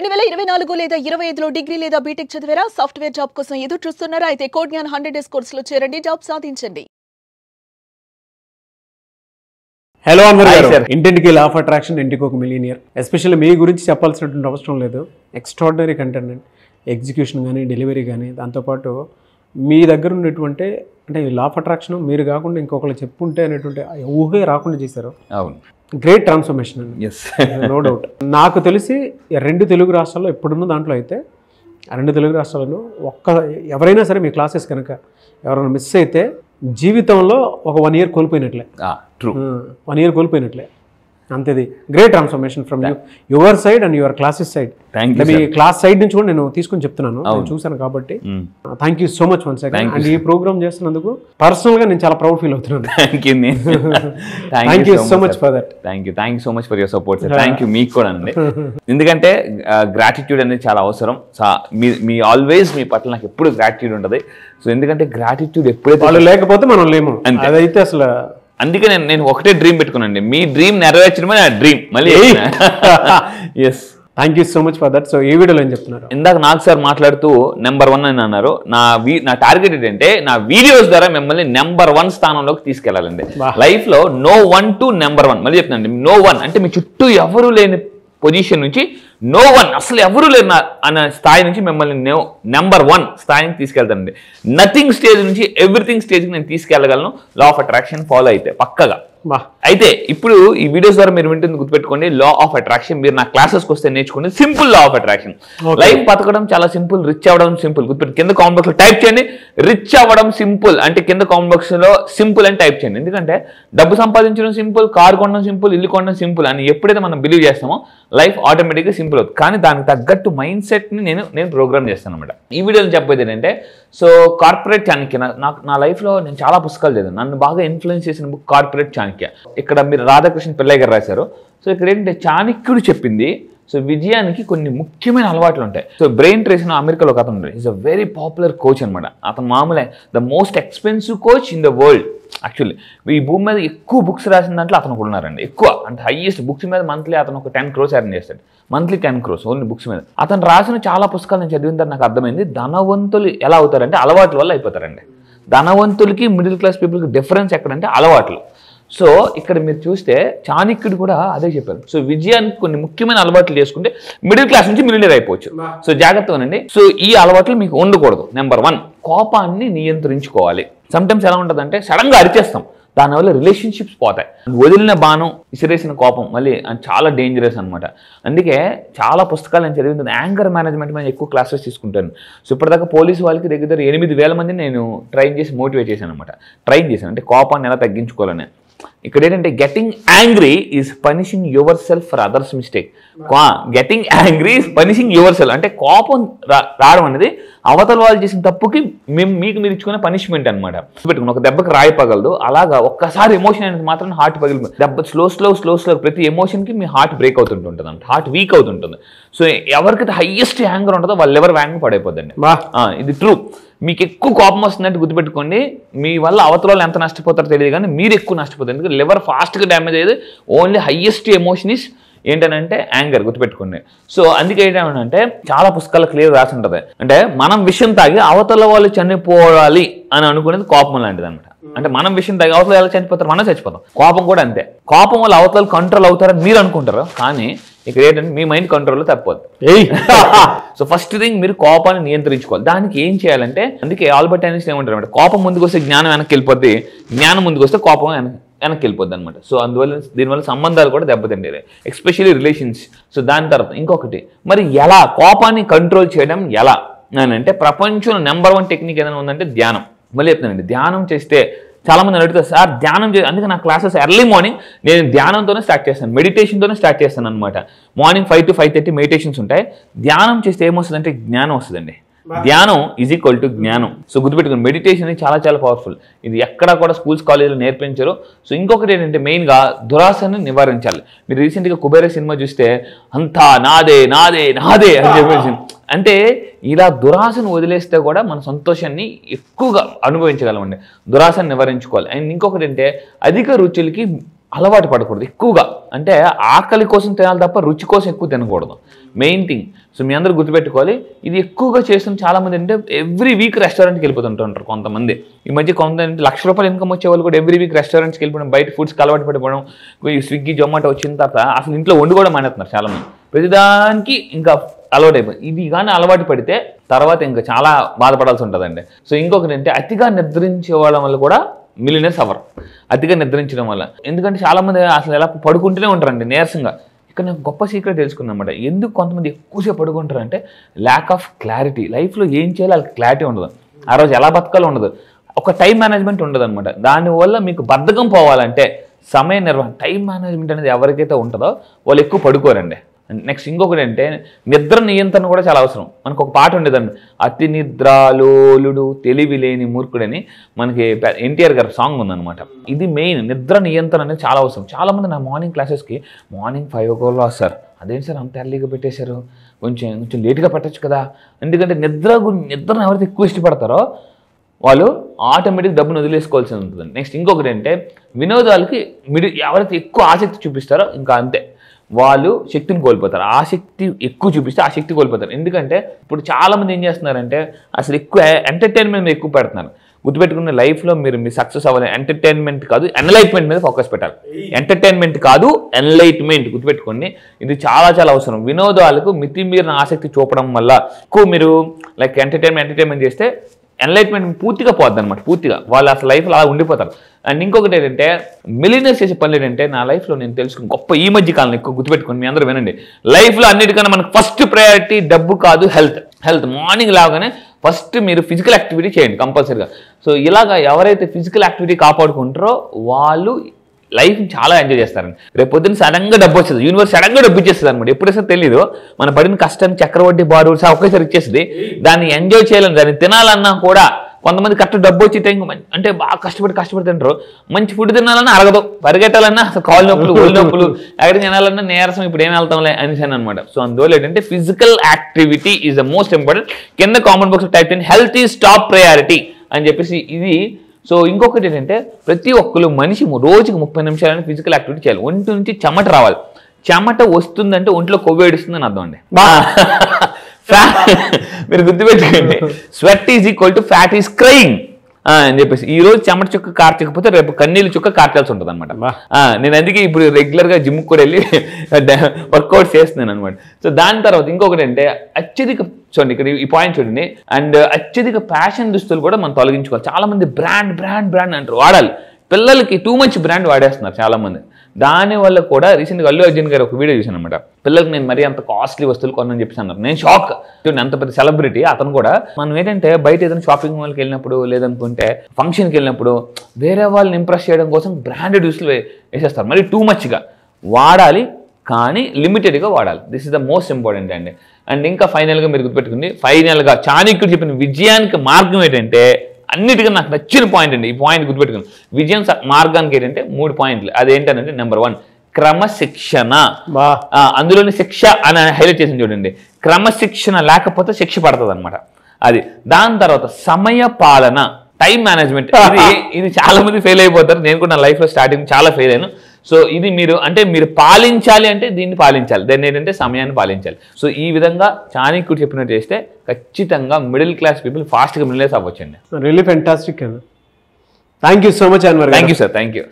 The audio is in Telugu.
2024 లేదా 25లో డిగ్రీ లేదా బీటెక్ చదివారా? సాఫ్ట్వేర్ జాబ్ కోసం ఎదురు చూస్తున్నారా? అయితే కోడ్ జ్ఞాన్ 100 డేస్ కోర్సులో చేరండి, జాబ్ సాధించండి. హలో అన్వర్ గారు, ఇంటింటికి లా ఆఫ్ అట్రాక్షన్, ఇంటికి ఒక మిలియనియర్. ఎస్పెషల్లీ మీ గురించి చెప్పాల్సినటువంటి అవసరం లేదు. ఎక్స్ట్రాడినరీ కంటెంట్, ఎగ్జిక్యూషన్ కానీ, డెలివరీ కానీ, దాంతోపాటు మీ దగ్గర ఉన్నటువంటి అంటే లా ఆఫ్ అట్రాక్షన్ మీరు కాకుండా ఇంకొకరు చెప్పుంటే అనేటువంటి ఊహే రాకుండా చేశారు. అవును, గ్రేట్ ట్రాన్స్ఫర్మేషన్ అండి, నో డౌట్. నాకు తెలిసి 2 తెలుగు రాష్ట్రాల్లో ఎప్పుడున్న దాంట్లో అయితే 2 తెలుగు రాష్ట్రాలను ఎవరైనా సరే మీ క్లాసెస్ కనుక ఎవరైనా మిస్ అయితే జీవితంలో ఒక 1 year కోల్పోయినట్లే. ట్రూ, 1 year కోల్పోయినట్లే. అంతేది great transformation from your side and your classes side. మీ క్లాస్ సైడ్ నుంచి కూడా నేను తీసుకొని చెప్తున్నాను, నేను చూశాను కాబట్టి. Thank you so much once again. And ఈ ప్రోగ్రామ్ చేస్తున్నందుకు పర్సనల్ గా నేను చాలా ప్రౌడ్ ఫీల్ అవుతున్నాను. Thank you so much for that. Thank you so much for your support sir. Thank you మీకు కూడా అండి. ఎందుకంటే గ్రాటిట్యూడ్ అనేది చాలా అవసరం. మీ ఆల్వేస్ మీ పట్ల నాకు ఎప్పుడు గ్రాటిట్యూడ్ ఉంటుంది. సో ఎందుకంటే గ్రాటిట్యూడ్ ఎప్పుడైతే వాళ్ళు లేకపోతే మనం లేము, అదైతే అసలు. అందుకే నేను ఒకటే డ్రీమ్ పెట్టుకున్నాండి, మీ డ్రీమ్ నెరవేర్చడమే నా డ్రీమ్. మళ్ళీ yes, thank you so much for that. So ఈ వీడియోలో ఏం చెప్తున్నారు? ఇందాక నాకు సార్ మాట్లాడుతూ నెంబర్ 1 అని అన్నారు. నా టార్గెట్ ఏంటంటే నా వీడియోస్ ద్వారా మిమ్మల్ని నెంబర్ 1 స్థానంలోకి తీసుకెళ్లాలండి. లైఫ్ లో No. 1 to No. 1. మళ్ళీ చెప్తానండి, No. 1 అంటే మీ చుట్టూ ఎవరు లేని పొజిషన్ నుంచి No. 1 అసలు ఎవరు లేరు అన్న స్థాయి నుంచి మిమ్మల్ని నెంబర్ 1 స్థాయికి తీసుకెళ్తానండి. నథింగ్ స్టేజ్ నుంచి ఎవ్రీథింగ్ స్టేజ్కి నేను తీసుకెళ్ళగలను లా ఆఫ్ అట్రాక్షన్ ఫాలో అయితే పక్కగా. అయితే ఇప్పుడు ఈ వీడియోస్ ద్వారా మీరు వింటుంది గుర్తుపెట్టుకోండి, లా ఆఫ్ అట్రాక్షన్. మీరు నా క్లాసెస్కి వస్తే నేర్చుకోండి simple law of attraction. Life బతకడం చాలా సింపుల్, రిచ్ అవ్వడం సింపుల్. గుర్తుపెట్టి కింద కామెంట్ బాక్స్ లో టైప్ చేయండి, రిచ్ అవ్వడం సింపుల్ అంటే కింద కామెంట్ బాక్స్ లో సింపుల్ అని టైప్ చేయండి. ఎందుకంటే డబ్బు సంపాదించడం సింపుల్, కారు కొనడం సింపుల్, ఇల్లు కొనడం సింపుల్ అని ఎప్పుడైతే మనం బిలీవ్ చేస్తామో లైఫ్ ఆటోమేటిక్గా సింపుల్ అవుతుంది. కానీ దానికి తగ్గట్టు మైండ్ సెట్ని నేను ప్రోగ్రామ్ చేస్తాను అనమాట. ఈ వీడియోలో చెప్పేది ఏంటంటే, సో కార్పొరేట్ చాణక్య. నా లైఫ్లో నేను చాలా పుస్తకాలు చదివాను. నన్ను బాగా ఇన్ఫ్లుయెన్స్ చేసిన బుక్ కార్పొరేట్ చాణక్య. ఇక్కడ మీరు రాధాకృష్ణ పిల్లయ్య గారు రాశారు. సో ఇక్కడ ఏంటంటే చాణక్యుడు చెప్పింది, సో విజయానికి కొన్ని ముఖ్యమైన అలవాట్లు ఉంటాయి. సో బ్రెయిన్ ట్రేస్ అమెరికాలో ఒక అతను ఉంటాడు. Is a very popular coach అనమాట. అతను మామూలే the most expensive coach in the world. Actually ఈ భూమి మీద ఎక్కువ బుక్స్ రాసిన దాంట్లో అతను కూడా ఉన్నారండి. ఎక్కువ అంటే హైయెస్ట్ బుక్స్ మీద మంత్లీ అతను ఒక 10 crores ఎర్న్ చేస్తాడు. మంత్లీ 10 crores ఓన్లీ బుక్స్ మీద. అతను రాసిన చాలా పుస్తకాలు నేను చదివిన తర్వాత నాకు అర్థమైంది, ధనవంతులు ఎలా అవుతారంటే అలవాట్ల వల్ల అయిపోతారండి. ధనవంతులకి మిడిల్ క్లాస్ పీపుల్కి డిఫరెన్స్ ఎక్కడంటే అలవాట్లు. సో ఇక్కడ మీరు చూస్తే చాణక్యుడు కూడా అదే చెప్పారు. సో విజయానికి కొన్ని ముఖ్యమైన అలవాట్లు చేసుకుంటే మిడిల్ క్లాస్ నుంచి మిలియనర్ అయిపోవచ్చు. సో జాగ్రత్తగానండి. సో ఈ అలవాట్లు మీకు ఉండకూడదు. నెంబర్ 1, కోపాన్ని నియంత్రించుకోవాలి. సమ్టైమ్స్ ఎలా ఉంటుందంటే సడన్గా అరిచేస్తాం, దానివల్ల రిలేషన్షిప్స్ పోతాయి. వదిలిన బాణం విసిరేసిన కోపం మళ్ళీ చాలా డేంజరస్ అనమాట. అందుకే చాలా పుస్తకాలు నేను చదివింది యాంగర్ మేనేజ్మెంట్ మీద ఎక్కువ క్లాసెస్ తీసుకుంటాను. సో ఇప్పటిదాకా పోలీసు వాళ్ళకి దగ్గర 8,000 మందిని నేను ట్రైన్ చేసి మోటివేట్ చేశాను అనమాట. ట్రైన్ చేశాను అంటే కోపాన్ని ఎలా తగ్గించుకోవాలని. ఇక్కడ ఏంటంటే getting angry is punishing your self for others mistake. Getting angry is punishing your self అంటే కోపం రావడం అనేది అవతల వాళ్ళు చేసిన తప్పుకి మీకు మీరు ఇచ్చుకునే పనిష్మెంట్ అనమాట. పెట్టుకుని ఒక దెబ్బకి రాయి పగలదు, అలాగా ఒక్కసారి ఎమోషన్ అనేది మాత్రం హార్ట్ పగిలి దెబ్బ స్లో ప్రతి ఎమోషన్కి మీ హార్ట్ బ్రేక్ అవుతుంటుంది అనమాట, హార్ట్ వీక్ అవుతుంటుంది. సో ఎవరికైతే హైయెస్ట్ యాంగర్ ఉంటుందో వాళ్ళు ఎవరు వ్యాంగ్ పడైపోద్దండి. ఇది ట్రూ. మీకు ఎక్కువ కోపం వస్తుందంటే గుర్తుపెట్టుకోండి, మీ వల్ల అవతల వాళ్ళు ఎంత నష్టపోతారో తెలియదు కానీ మీరు ఎక్కువ నష్టపోతారు. ఎందుకంటే లివర్ ఫాస్ట్గా డ్యామేజ్ అయ్యేది. ఓన్లీ హైయెస్ట్ ఎమోషన్ ఇస్ ఏంటనంటే యాంగర్. గుర్తుపెట్టుకోండి. సో అందుకే ఏంటంటే చాలా పుస్తకాలు క్లియర్ రాసి ఉంటుంది, అంటే మనం విషయం తాగి అవతల వాళ్ళు చనిపోవాలి అని అనుకునేది కోపం లాంటిది అనమాట. అంటే మనం విషయం తాగి అవతల ఎలా చనిపోతారు, మనం చచ్చిపోతాం. కోపం కూడా అంతే. కోపం వల్ల అవతల కంట్రోల్ అవుతారని మీరు అనుకుంటారు, కానీ ఇక్కడ ఏంటంటే మీ మైండ్ కంట్రోల్లో తప్పదు. సో ఫస్ట్ థింగ్ మీరు కోపాన్ని నియంత్రించుకోవాలి. దానికి ఏం చేయాలంటే, అందుకే ఆల్బర్ట్ ఐన్స్టీన్ ఏమంటారు అంటే కోపం ముందుకు వస్తే జ్ఞానం వెనక్కి వెళ్ళిపోద్ది, జ్ఞానం ముందుకు వస్తే కోపం వెనక్కి వెళ్ళిపోద్ది అనమాట. సో అందువల్ల దీనివల్ల సంబంధాలు కూడా దెబ్బతింటాయి, ఎస్పెషల్లీ రిలేషన్స్. సో దాని తర్వాత ఇంకొకటి, మరి ఎలా కోపాన్ని కంట్రోల్ చేయడం ఎలా అని అంటే ప్రపంచంలో నెంబర్ 1 టెక్నిక్ ఏదైనా ఉందంటే ధ్యానం. మళ్ళీ చెప్తానండి, ధ్యానం చేస్తే చాలా మంది అడుగుతారు సార్ ధ్యానం అందుకే నా క్లాసెస్ ఎర్లీ మార్నింగ్ నేను ధ్యానంతోనే స్టార్ట్ చేస్తాను, మెడిటేషన్తోనే స్టార్ట్ చేస్తాను అనమాట. మార్నింగ్ 5 to 5:30 మెడిటేషన్స్ ఉంటాయి. ధ్యానం చేస్తే ఏమొస్తుందంటే జ్ఞానం వస్తుందండి. ధ్యానం ఈజ్ ఈక్వల్ టు జ్ఞానం. సో గుర్తుపెట్టుకుని మెడిటేషన్ చాలా పవర్ఫుల్. ఇది ఎక్కడా కూడా స్కూల్స్ కాలేజీలో నేర్పించారు. సో ఇంకొకటి ఏంటంటే మెయిన్గా దురాశని నివారించాలి. మీరు రీసెంట్గా కుబేర సినిమా చూస్తే అంతా నాదే నాదే నాదే అని చెప్పేసి, అంటే ఇలా దురాశను వదిలేస్తే కూడా మన సంతోషాన్ని ఎక్కువగా అనుభవించగలమండి. దురాశను నివారించుకోవాలి. అండ్ ఇంకొకటి అంటే అధిక రుచులకి అలవాటు పడకూడదు ఎక్కువగా. అంటే ఆకలి కోసం తినాలి తప్ప రుచి కోసం ఎక్కువ తినకూడదు, మెయిన్ థింగ్. సో మీ అందరూ గుర్తుపెట్టుకోవాలి. ఇది ఎక్కువగా చేస్తున్న చాలామంది అంటే ఎవ్రీ వీక్ రెస్టారెంట్కి వెళ్ళిపోతుంటారు కొంతమంది. ఈ మధ్య కొంతమంది ₹1,00,000 ఇన్కమ్ వచ్చే వాళ్ళు కూడా ఎవ్రీ వీక్ రెస్టారెంట్స్కి వెళ్ళిపోవడం, బయట ఫుడ్స్కి అలవాటు పడిపోవడం, స్విగ్గీ జొమాటో వచ్చిన తర్వాత అసలు ఇంట్లో వండు కూడా మానేస్తున్నారు చాలామంది. ప్రతిదానికి ఇంకా అలవాటు అయిపోయింది. ఇది కానీ అలవాటు పడితే తర్వాత ఇంకా చాలా బాధపడాల్సి ఉంటుందండి. సో ఇంకొకటి అంటే అతిగా నిద్రించే వాళ్ళ వల్ల కూడా మిలియనర్స్ అవ్వరు, అతిగా నిద్రించడం వల్ల. ఎందుకంటే చాలామంది అసలు ఎలా పడుకుంటూనే ఉంటారండి నీరసంగా. ఇక్కడ నాకు గొప్ప సీక్రెట్ తెలుసుకున్నమాట. ఎందుకు కొంతమంది ఎక్కువసేపు పడుకుంటారు అంటే ల్యాక్ ఆఫ్ క్లారిటీ. లైఫ్లో ఏం చేయాలో వాళ్ళకి క్లారిటీ ఉండదు, ఆ రోజు ఎలా బతకాలో ఉండదు, ఒక టైం మేనేజ్మెంట్ ఉండదు అనమాట. దానివల్ల మీకు బద్ధకం పోవాలంటే సమయ నిర్వహణ, టైం మేనేజ్మెంట్ అనేది ఎవరికైతే ఉంటుందో వాళ్ళు ఎక్కువ పడుకోరండి. నెక్స్ట్ ఇంకొకటి అంటే నిద్ర నియంత్రణ కూడా చాలా అవసరం. మనకు ఒక పాట ఉండేదండి, అతి నిద్రాలోలుడు తెలివి లేని మూర్ఖుడని, మనకి ఎన్టీఆర్ గారి సాంగ్ ఉందన్నమాట. ఇది మెయిన్, నిద్ర నియంత్రణ అనేది చాలా అవసరం. చాలామంది నా మార్నింగ్ క్లాసెస్కి మార్నింగ్ 5 o'clock వస్తారు. అదేంటి సార్ అంత ఎర్లీగా పెట్టేశారు, కొంచెం లేట్గా పెట్టచ్చు కదా. ఎందుకంటే నిద్రను ఎవరైతే ఎక్కువ ఇష్టపడతారో వాళ్ళు ఆటోమేటిక్ డబ్బును వదిలేసుకోవాల్సి ఉంటుంది. నెక్స్ట్ ఇంకొకటి అంటే వినోదాలకి ఎవరైతే ఎక్కువ ఆసక్తి చూపిస్తారో ఇంకా అంతే, వాళ్ళు శక్తిని కోల్పోతారు. ఆసక్తి ఎక్కువ చూపిస్తే ఆ శక్తి కోల్పోతారు. ఎందుకంటే ఇప్పుడు చాలామంది ఏం చేస్తున్నారంటే అసలు ఎక్కువ ఎంటర్టైన్మెంట్ మీద ఎక్కువ పెడుతున్నారు. గుర్తుపెట్టుకున్న లైఫ్లో మీరు సక్సెస్ అవ్వాలి ఎంటర్టైన్మెంట్ కాదు ఎన్లైట్మెంట్ మీద ఫోకస్ పెట్టాలి. ఎంటర్టైన్మెంట్ కాదు ఎన్లైట్మెంట్, గుర్తుపెట్టుకోండి. ఇది చాలా చాలా అవసరం. వినోదాలకు మితిమీరిన ఆసక్తి చూపడం వల్ల ఎక్కువ మీరు లైక్ ఎంటర్టైన్మెంట్ చేస్తే ఎన్లైట్మెంట్ పూర్తిగా పోద్ది అనమాట. పూర్తిగా వాళ్ళు అసలు లైఫ్లో అలా ఉండిపోతారు. అండ్ ఇంకొకటి ఏంటంటే మిలియనర్స్ చేసే పనులు ఏంటంటే నా లైఫ్లో నేను తెలుసుకుని గొప్ప ఈ మధ్య కాలం ఎక్కువ గుర్తుపెట్టుకోండి, మీ అందరూ వినండి. లైఫ్లో అన్నిటికన్నా మనకు ఫస్ట్ ప్రయారిటీ డబ్బు కాదు, హెల్త్. మార్నింగ్ లాగానే ఫస్ట్ మీరు ఫిజికల్ యాక్టివిటీ చేయండి కంపల్సరీగా. సో ఇలాగా ఎవరైతే ఫిజికల్ యాక్టివిటీ కాపాడుకుంటారో వాళ్ళు లైఫ్ చాలా ఎంజాయ్ చేస్తారండి. రేపు పొద్దున్న సడన్గా డబ్బు వచ్చేది, యూనివర్స్ సడన్గా డబ్బు ఇచ్చేస్తుంది అనమాట. ఎప్పుడైనా తెలియదు, మన పడిన కష్టాన్ని చక్రవడ్డీ బారు ఒకేసారి ఇచ్చేస్తుంది. దాన్ని ఎంజాయ్ చేయాలని, దాన్ని తినాలన్నా కూడా కొంతమంది కరెక్ట్ డబ్బు వచ్చి టైం అంటే బాగా కష్టపడి తింటారు. మంచి ఫుడ్ తినాలన్నా అరగదు, పరిగెట్టాలన్నా అసలు కాళ్ళు నొప్పులు, ఒళ్ళు నొప్పులు, ఎక్కడికి తినాలన్నా నీరసం, ఇప్పుడు ఏం వెళ్తాంలే అనేసాను అనమాట. సో అందువల్ల ఏంటంటే physical activity is the most important. కింద కామెంట్ బాక్స్ టైప్ చేయండి హెల్త్ ఈజ్ టాప్ ప్రయారిటీ అని చెప్పేసి ఇది. సో ఇంకొకటి ఏంటంటే ప్రతి ఒక్కరు మనిషి రోజుకి 30 నిమిషాలని ఫిజికల్ యాక్టివిటీ చేయాలి. ఒంటి నుంచి చెమట రావాలి. చెమట వస్తుందంటే ఒంట్లో కొవ్వు ఏడుస్తుందని అర్థం అండి. మీరు గుర్తుపెట్టుకోండి, sweat is equal to fat is crying అని చెప్పేసి. ఈ రోజు చెమట చుక్క కార్చకపోతే రేపు కన్నీళ్ళు చుక్క కార్చాల్సి ఉంటుంది అనమాట. నేను అందుకే ఇప్పుడు రెగ్యులర్గా జిమ్కి కూడా వెళ్ళి వర్కౌట్ చేస్తున్నాను అనమాట. సో దాని తర్వాత ఇంకొకటి అంటే అత్యధిక, చూడండి ఇక్కడ ఈ పాయింట్ చూడండి, అండ్ అత్యధిక ఫ్యాషన్ దుస్తులు కూడా మనం తొలగించుకోవాలి. చాలా మంది బ్రాండ్ అంటారు, వాడాలి. పిల్లలకి టూ మచ్ బ్రాండ్ వాడేస్తున్నారు చాలా మంది. దానివల్ల కూడా రీసెంట్గా అల్లు అర్జున్ గారు ఒక వీడియో చూశాను అనమాట. పిల్లలకి నేను మరీ అంత కాస్ట్లీ వస్తువులు కొనని చెప్పేసి అన్నారు. నేను షాక్. అంత పెద్ద సెలబ్రిటీ అతను కూడా. మనం ఏంటంటే బయట ఏదైనా షాపింగ్ మాల్కి వెళ్ళినప్పుడు లేదనుకుంటే ఫంక్షన్కి వెళ్ళినప్పుడు వేరే వాళ్ళని ఇంప్రెస్ చేయడం కోసం బ్రాండెడ్ దుస్తులు వేసేస్తారు. మరి టూ మచ్గా వాడాలి, కానీ లిమిటెడ్గా వాడాలి. This is the most important అండి. అండ్ ఇంకా ఫైనల్గా మీరు గుర్తుపెట్టుకుంది, ఫైనల్గా చాణక్యుడు చెప్పిన విజయానికి మార్గం ఏంటంటే అన్నిటికీ నాకు నచ్చిన పాయింట్ అండి. ఈ పాయింట్ గుర్తుపెట్టుకుని, విజయం మార్గానికి ఏంటంటే 3 పాయింట్లు. అదేంటంటే నెంబర్ 1 క్రమశిక్షణ. అందులోని శిక్ష అని హైలైట్ చేసింది చూడండి. క్రమశిక్షణ లేకపోతే శిక్ష పడుతుంది అనమాట అది. దాని తర్వాత సమయ పాలన, టైం మేనేజ్మెంట్. ఇది చాలా మంది ఫెయిల్ అయిపోతారు. నేను కూడా నా లైఫ్లో స్టార్టింగ్ చాలా ఫెయిల్ అయ్యాను. సో ఇది మీరు పాలించాలి అంటే దీన్ని పాలించాలి. దాన్ని ఏంటంటే సమయాన్ని పాలించాలి. సో ఈ విధంగా చాణక్యుడు చెప్పినట్టు చేస్తే ఖచ్చితంగా మిడిల్ క్లాస్ పీపుల్ ఫాస్ట్గా మిడిల్ క్లాస్ అవ్వచ్చండి. Really fantastic. Thank you so much Anwar. Thank you sir, thank you.